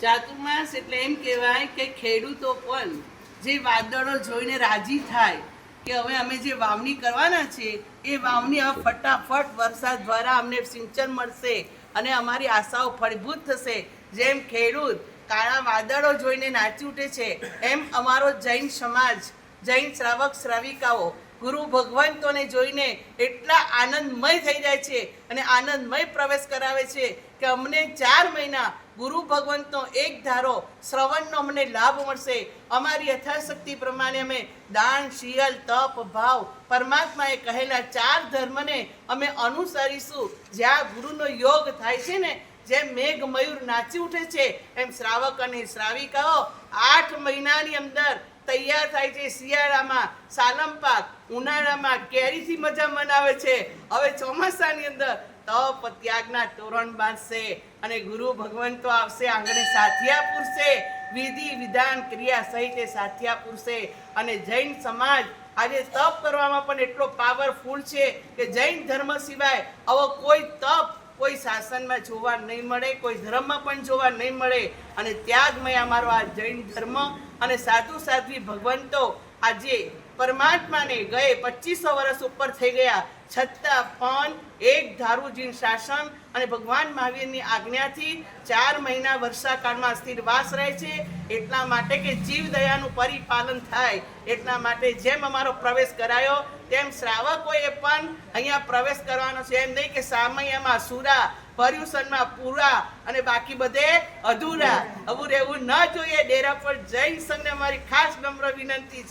ચાતુર્માસ એટલે એમ કહેવાય કે ખેડૂતો પણ જે વાદળો જોઈને રાજી થાય કે હવે અમે જે વાવણી કરવાના છે એ વાવણી હવે ફટાફટ વરસાદ દ્વારા અમને સિંચન મળશે અને અમારી આશાઓ ફળભૂત થશે. જેમ ખેડૂત કાળા વાદળો જોઈને નાચી ઉઠે છે એમ અમારો જૈન સમાજ, જૈન શ્રાવક શ્રાવિકાઓ ગુરુ ભગવંતોને જોઈને એટલા આનંદમય થઈ જાય છે અને આનંદમય પ્રવેશ કરાવે છે કે અમને 4 મહિના ગુરુ ભગવંતનો એક ધારો શ્રવણનો અમને લાભ મળશે. અમારી યથાશક્તિ પ્રમાણે અમે દાન, શીલ, તપ, ભાવ પરમાત્માએ કહેલા 4 ધર્મને અમે અનુસરીશું. જ્યાં ગુરુનો યોગ થાય છે ને, જેમ મેઘ મયુર નાચી ઉઠે છે એમ શ્રાવક અને શ્રાવિકાઓ 8 મહિનાની અંદર તૈયાર થાય છે. શિયાળામાં સાલમ પાક, ઉનાળામાં કેરીથી મજા મનાવે છે. હવે ચોમાસાની અંદર તપ ત્યાગના તોરણ બાંધશે અને ગુરુ ભગવંતો આવશે, આંગણે સાથિયા પૂરશે, વિધિ વિધાન ક્રિયા સહિત સાથિયા પૂરશે. અને જૈન સમાજ આજે તપ કરવામાં પણ એટલો પાવરફુલ છે કે જૈન ધર્મ સિવાય આવો કોઈ તપ કોઈ શાસનમાં જોવા નહીં મળે, કોઈ ધર્મમાં પણ જોવા નહીં મળે. અને ત્યાગમય અમારો આ જૈન ધર્મ અને સાધુ સાધ્વી ભગવંતો આજે પરમાત્માને ગયે 2500 વર્ષ ઉપર થઈ ગયા છતાં પણ એક ધારું જીન શાસન અને ભગવાન મહાવીરની આજ્ઞાથી 4 મહિના વર્ષાકાળમાં સ્થિરવાસ રહે છે. એટલા માટે કે જીવ દયાનું પરિપાલન થાય. એટલા માટે જેમ અમારો પ્રવેશ કરાયો તેમ શ્રાવકોએ પણ અહીંયા પ્રવેશ કરવાનો છે. એમ નહીં કે સામયમાં સુરા, પર્યુષણમાં પૂરા અને બાકી બધે અધૂરા. આવું રહેવું ન જોઈએ. ડેરા પર જૈન સંઘને અમારી ખાસ નમ્ર વિનંતી છે.